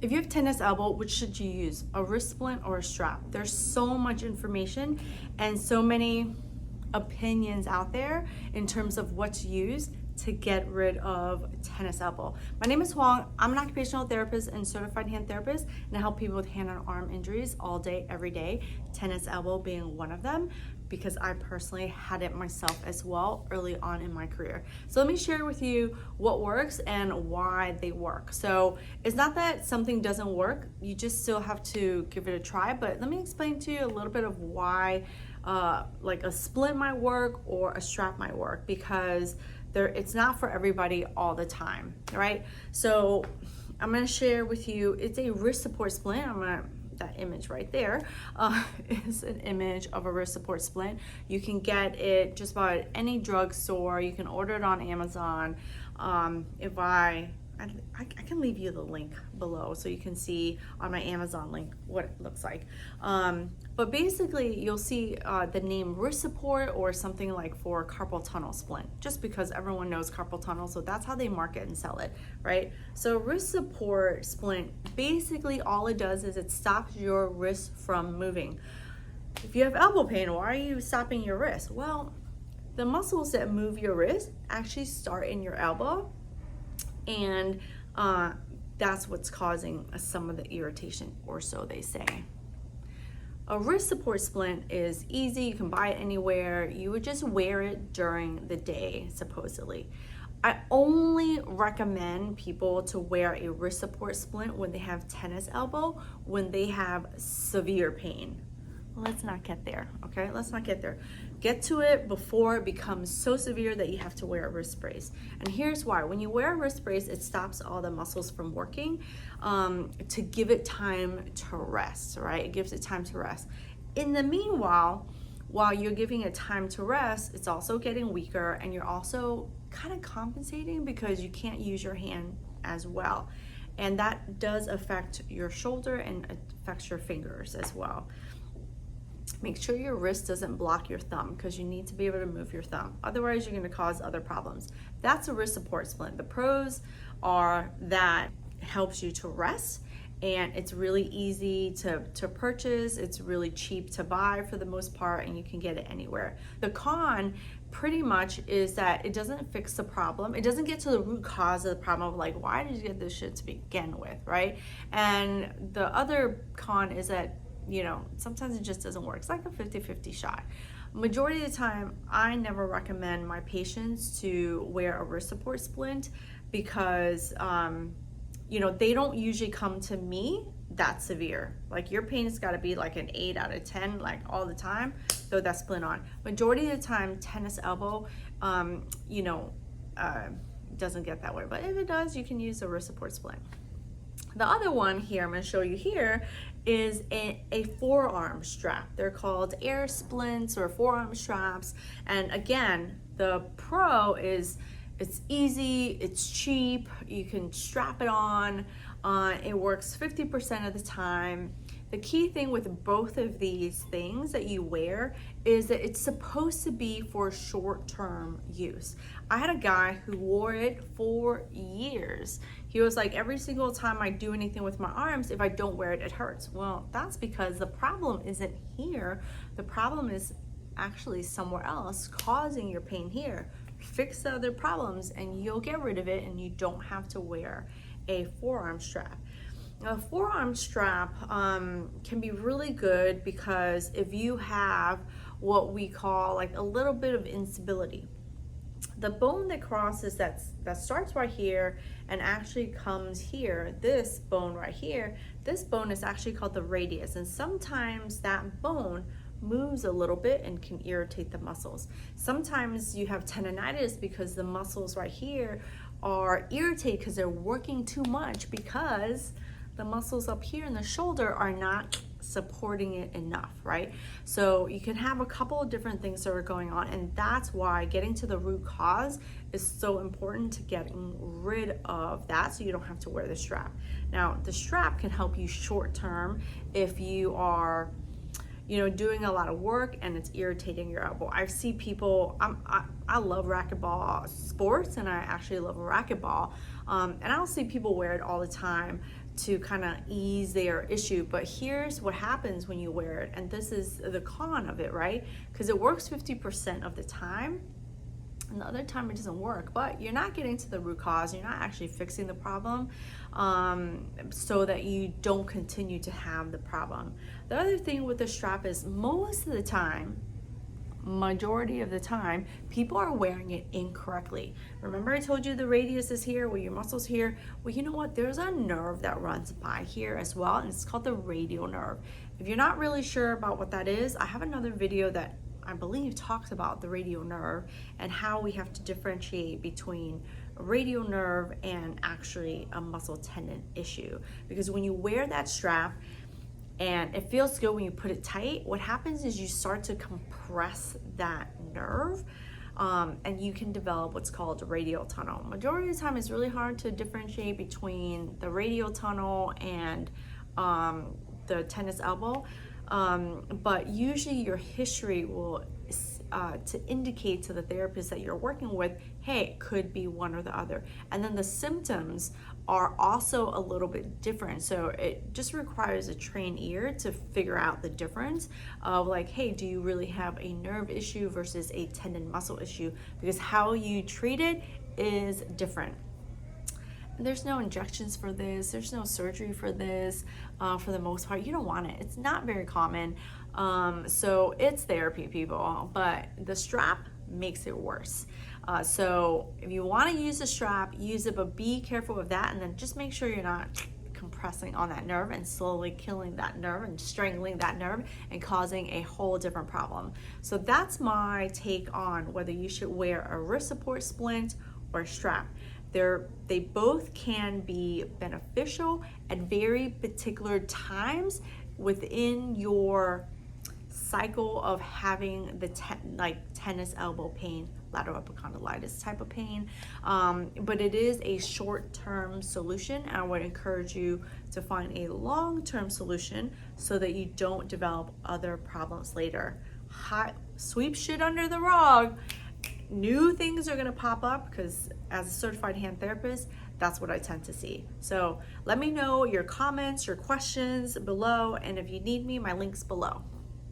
If you have tennis elbow, which should you use? A wrist splint or a strap? There's so much information and so many opinions out there in terms of what to use to get rid of tennis elbow. My name is Huang. I'm an occupational therapist and certified hand therapist, and I help people with hand and arm injuries all day, every day, tennis elbow being one of them, because I personally had it myself as well early on in my career. So let me share with you what works and why they work. So it's not that something doesn't work, you just still have to give it a try, but let me explain to you a little bit of why like a splint might work or a strap might work, because it's not for everybody all the time, right? So I'm gonna share with you, it's a wrist support splint. That image right there is an image of a wrist support splint. You can get it just about at any drugstore. You can order it on Amazon. I can leave you the link below so you can see on my Amazon link what it looks like. But basically you'll see the name wrist support or something like for carpal tunnel splint, just because everyone knows carpal tunnel, so that's how they market and sell it, right? So wrist support splint, basically all it does is it stops your wrist from moving. If you have elbow pain, why are you stopping your wrist? Well, the muscles that move your wrist actually start in your elbow, and that's what's causing some of the irritation, or so they say. A wrist support splint is easy, you can buy it anywhere. You would just wear it during the day, supposedly. I only recommend people to wear a wrist support splint when they have tennis elbow, when they have severe pain. Let's not get there, okay? Let's not get there. Get to it before it becomes so severe that you have to wear a wrist brace. And here's why. When you wear a wrist brace, it stops all the muscles from working to give it time to rest, right? It gives it time to rest. In the meanwhile, while you're giving it time to rest, it's also getting weaker, and you're also kind of compensating because you can't use your hand as well. And that does affect your shoulder and affects your fingers as well. Make sure your wrist doesn't block your thumb, because you need to be able to move your thumb. Otherwise, you're going to cause other problems. That's a wrist support splint. The pros are that it helps you to rest, and it's really easy to purchase. It's really cheap to buy for the most part, and you can get it anywhere. The con pretty much is that it doesn't fix the problem. It doesn't get to the root cause of the problem of like, why did you get this shit to begin with, right? And the other con is that, you know, sometimes it just doesn't work. It's like a 50-50 shot. Majority of the time, I never recommend my patients to wear a wrist support splint because, you know, they don't usually come to me that severe. Like, your pain has got to be like an 8 out of 10, like all the time, throw that splint on. Majority of the time, tennis elbow, you know, doesn't get that way. But if it does, you can use a wrist support splint. The other one here, I'm going to show you here, is a forearm strap. They're called air splints or forearm straps. And again, the pro is it's easy, it's cheap, you can strap it on, it works 50% of the time. The key thing with both of these things that you wear is that it's supposed to be for short-term use. I had a guy who wore it for years. He was like, every single time I do anything with my arms, if I don't wear it, it hurts. Well, that's because the problem isn't here. The problem is actually somewhere else causing your pain here. Fix the other problems and you'll get rid of it, and you don't have to wear a forearm strap. A forearm strap can be really good because if you have what we call like a little bit of instability, the bone that crosses that starts right here and actually comes here, this bone right here, this bone is actually called the radius, and sometimes that bone moves a little bit and can irritate the muscles. Sometimes you have tendonitis because the muscles right here are irritated because they're working too much, because the muscles up here in the shoulder are not supporting it enough, right? So you can have a couple of different things that are going on, and that's why getting to the root cause is so important, to getting rid of that so you don't have to wear the strap. Now, the strap can help you short term if you are, you know, doing a lot of work and it's irritating your elbow. I see people, I love racquetball sports, and I actually love a racquetball, and I'll see people wear it all the time to kind of ease their issue. But here's what happens when you wear it, and this is the con of it, right? Because it works 50% of the time, and the other time it doesn't work. But you're not getting to the root cause. You're not actually fixing the problem, so that you don't continue to have the problem. The other thing with the strap is most of the time, majority of the time, people are wearing it incorrectly. Remember I told you the radius is here, where your muscle's here? Well, you know what? There's a nerve that runs by here as well, and it's called the radial nerve. If you're not really sure about what that is, I have another video that I believe talks about the radial nerve and how we have to differentiate between a radial nerve and actually a muscle tendon issue. Because when you wear that strap, and it feels good when you put it tight, what happens is you start to compress that nerve, and you can develop what's called a radial tunnel. Majority of the time, it's really hard to differentiate between the radial tunnel and the tennis elbow, but usually your history will to indicate to the therapist that you're working with, hey, it could be one or the other. And then the symptoms are also a little bit different. So it just requires a trained ear to figure out the difference of like, hey, do you really have a nerve issue versus a tendon muscle issue? Because how you treat it is different. There's no injections for this. There's no surgery for this. For the most part, you don't want it. It's not very common. So it's therapy, people, but the strap makes it worse. So if you want to use the strap, use it, but be careful of that. And then just make sure you're not compressing on that nerve and slowly killing that nerve and strangling that nerve and causing a whole different problem. So that's my take on whether you should wear a wrist support splint or strap. They both can be beneficial at very particular times within your cycle of having the tennis elbow pain, lateral epicondylitis type of pain, but it is a short-term solution. I would encourage you to find a long-term solution so that you don't develop other problems later. Sweep shit under the rug. New things are going to pop up because as a certified hand therapist, that's what I tend to see. So let me know your comments, your questions below, and if you need me, my link's below.